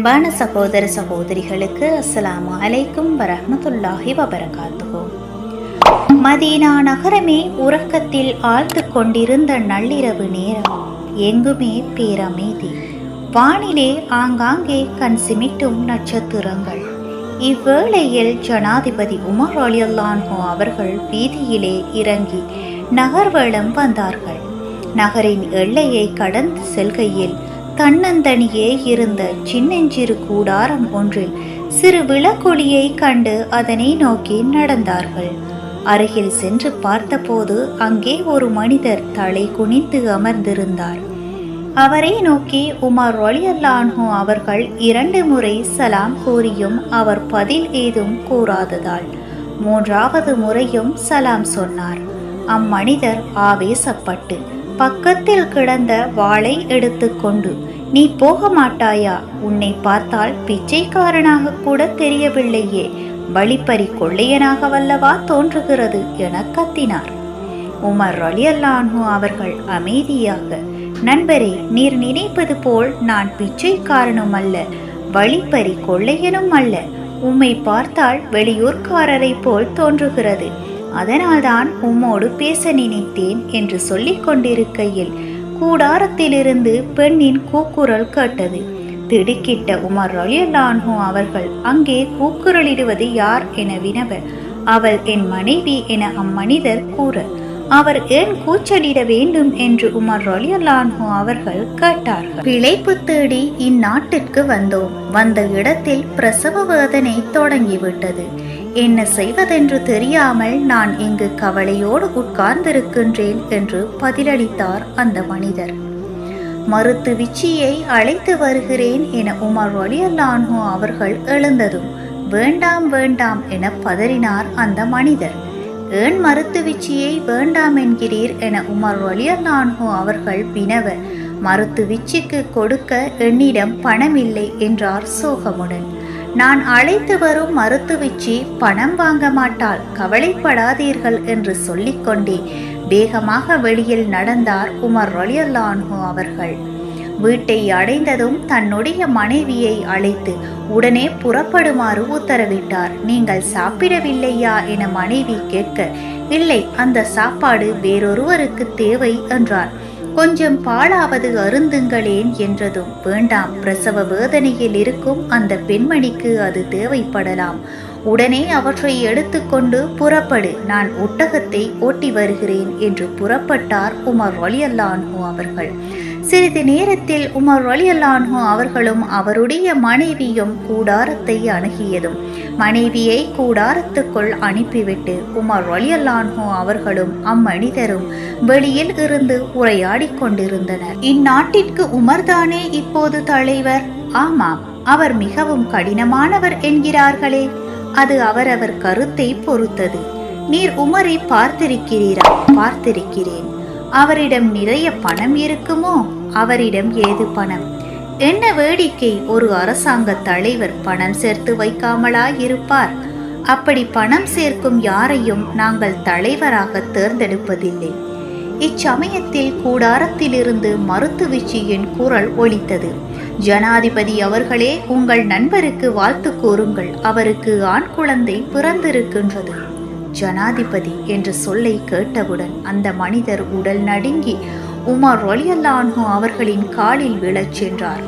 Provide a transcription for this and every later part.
அன்பான சகோதர சகோதரிகளுக்கு அஸ்ஸலாமு அலைக்கும் வரஹ்மத்துல்லாஹி வபரகாத்துஹு. மதீனா நகரமே உறக்கத்தில் ஆழ்த்து கொண்டிருந்த நள்ளிரவு நேரம். எங்குமே பேரமைதி. வானிலே ஆங்காங்கே கண் சிமிட்டும் நட்சத்திரங்கள். இவ்வேளையில் ஜனாதிபதி உமர் ரலியல்லாஹு அன்ஹு அவர்கள் வீதியிலே இறங்கி நகர்வலம் வந்தார்கள். நகரின் எல்லையை கடந்து செல்கையில் தன்னந்தனியே இருந்த சின்னஞ்சிறு கூடாரம் ஒன்றில் சிறு விளக்கொளியை கண்டு அதனை நோக்கி நடந்தார்கள். அருகில் சென்று பார்த்தபோது அங்கே ஒரு மனிதர் தலை குனிந்து அமர்ந்திருந்தார். அவரை நோக்கி உமர் ரலியல்லாஹு அன்ஹு அவர்கள் 2 முறை சலாம் கூறியும் அவர் பதில் ஏதும் கூறாததால் 3வது முறையும் சலாம் சொன்னார். அம்மனிதர் ஆவேசப்பட்டு பக்கத்தில் கிடந்த வாளை எடுத்துக்கொண்டு, நீ போக மாட்டாயா? உன்னை பார்த்தால் பிச்சைக்காரனாக கூட தெரியவில்லையே, வழிப்பறி கொள்ளையனாக வல்லவா தோன்றுகிறது என கத்தினார். உமர் ரலியல்லாஹு அன்ஹு அவர்கள் அமைதியாக, நண்பரே, நீர் நினைப்பது போல் நான் பிச்சைக்காரனும் அல்ல, வழிப்பறி கொள்ளையனும் அல்ல. உம்மை பார்த்தால் வெளியூர்காரரை போல் தோன்றுகிறது. அதனால்தான் உம்மோடு பேச நினைத்தேன் என்று சொல்லிக் கொண்டிருக்கையில் கூடாரத்திலிருந்து பெண்ணின் கூக்குரல் கேட்டது. திடுக்கிட்ட உமர் ரலியல்லாஹு அன்ஹு அவர்கள் அங்கே கூக்குரலிடுவது யார் என வினவ, அவள் என் மனைவி என அம்மனிதர் கூற, அவர் ஏன் கூச்சலிட வேண்டும் என்று உமர் ரலியல்லாஹு அன்ஹு அவர்கள் கேட்டார்கள். பிழைப்பு தேடி இந்நாட்டிற்கு வந்தோம். வந்த இடத்தில் பிரசவ வேதனை தொடங்கிவிட்டது. என்ன செய்வதென்று தெரியாமல் நான் இங்கு கவலையோடு உட்கார்ந்திருக்கின்றேன் என்று பதிலளித்தார் அந்த மனிதர். மருத்துவச்சியை அழைத்து வருகிறேன் என உமர் ரலியல்லாஹு அன்ஹு அவர்கள் எழுந்ததும் வேண்டாம் வேண்டாம் என பதறினார் அந்த மனிதர். ஏன் மருத்துவச்சியை வேண்டாம் என்கிறீர் என உமர் ரலியல்லாஹு அன்ஹு அவர்கள் வினவ, மருத்துவச்சிக்கு கொடுக்க என்னிடம் பணமில்லை என்றார் சோகமுடன். நான் அழைத்து வரும் மருத்துவச்சி பணம் வாங்க மாட்டாள், கவலைப்படாதீர்கள் என்று சொல்லிக்கொண்டே வேகமாக வெளியில் நடந்தார் உமர் ரலியல்லாஹு அன்ஹு அவர்கள். வீட்டை அடைந்ததும் தன்னுடைய மனைவியை அழைத்து உடனே புறப்படுமாறு உத்தரவிட்டார். நீங்கள் சாப்பிடவில்லையா என மனைவி கேட்க, இல்லை, அந்த சாப்பாடு வேறொருவருக்கு தேவை என்றார். கொஞ்சம் பாலாவது அருந்துங்களேன் என்றதும், வேண்டாம், பிரசவ வேதனையில் இருக்கும் அந்த பெண்மணிக்கு அது தேவைப்படலாம். உடனே அவற்றை எடுத்துக்கொண்டு புறப்படு, நான் ஒட்டகத்தை ஓட்டி வருகிறேன் என்று புறப்பட்டார் உமர் ரலியல்லாஹு அன்ஹு அவர்கள். சிறிது நேரத்தில் உமர் ரலியல்லாஹு அன்ஹு அவர்களும் அவருடைய மனைவியும் கூடாரத்தை அணுகியதும் மனைவியை கூடாரத்துக்குள் அனுப்பிவிட்டு உமர் ரலியல்லாஹு அன்ஹு அவர்களும் அம்மனிதரும் வெளியில் இருந்து உரையாடி கொண்டிருந்தனர். இந்நாட்டிற்கு உமர்தானே இப்போது தலைவர்? ஆமாம், அவர் மிகவும் கடினமானவர் என்கிறார்களே. அது அவரவர் கருத்தை பொறுத்தது. நீர் உமரை பார்த்திருக்கிறீரா? பார்த்திருக்கிறேன். அவரிடம் நிறைய பணம் இருக்குமோ? அவரிடம் ஏது பணம்? என்ன வேடிக்கை, ஒரு அரசாங்க தலைவர் பணம் சேர்த்து வைக்காமலா இருப்பார்? அப்படி பணம் சேர்க்கும் யாரையும் நாங்கள் தலைவராக தேர்ந்தெடுப்பதில்லை. இச்சமயத்தில் கூடாரத்திலிருந்து மருத்துவச்சியின் குரல் ஒலித்தது. ஜனாதிபதி அவர்களே, உங்கள் நண்பருக்கு வாழ்த்து கூறுங்கள், அவருக்கு ஆண் குழந்தை பிறந்திருக்கின்றது. ஜனாதிபதி என்ற சொல்லை கேட்டவுடன் அந்த மனிதர் உடல் நடுங்கி உமர் ரலியல்லாஹு அன்ஹு அவர்களின் காலில் விழச் சென்றார்.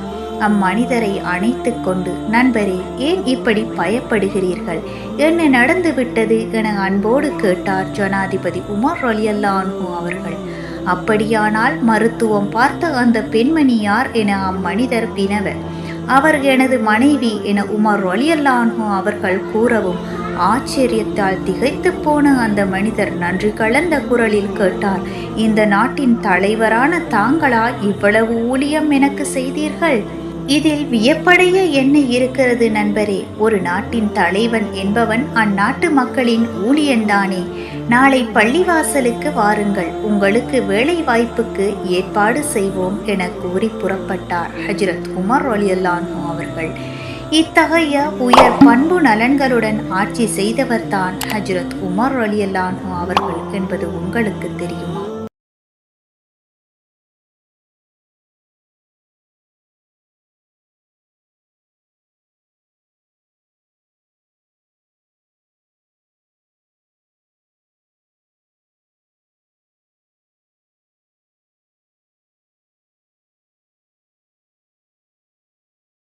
அம்மனிதரை அணைத்து கொண்டு, நண்பரே, ஏன் இப்படி பயப்படுகிறீர்கள்? என்ன நடந்துவிட்டது என அன்போடு கேட்டார் ஜனாதிபதி உமர் ரலியல்லாஹு அன்ஹு அவர்கள். அப்படியானால் மருத்துவம் பார்த்த அந்த பெண்மணி யார் என அம்மனிதர் வினவ, அவர் எனது மனைவி என உமர் ரலியல்லாஹு அன்ஹு அவர்கள் கூறவும் ஆச்சரியத்தால் திகைத்து போன அந்த மனிதர் நன்றி கலந்த குரலில் கேட்டார், இந்த நாட்டின் தலைவரான தாங்களா இவ்வளவு ஊழியம் எனக்கு செய்தீர்கள்? இதில் வியப்படைய என்ன இருக்கிறது நண்பரே? ஒரு நாட்டின் தலைவன் என்பவன் அந்நாட்டு மக்களின் ஊழியன்தானே. நாளை பள்ளிவாசலுக்கு வாருங்கள், உங்களுக்கு வேலை வாய்ப்புக்கு ஏற்பாடு செய்வோம் என கூறி புறப்பட்டார் ஹஜ்ரத் உமர் ரலியல்லாஹு அன்ஹு அவர்கள். இத்தகைய உயர் பண்பு நலன்களுடன் ஆட்சி செய்தவர்தான் ஹஜ்ரத் உமர் ரலியல்லாஹு அன்ஹு அவர்கள் என்பது உங்களுக்கு தெரியுமா?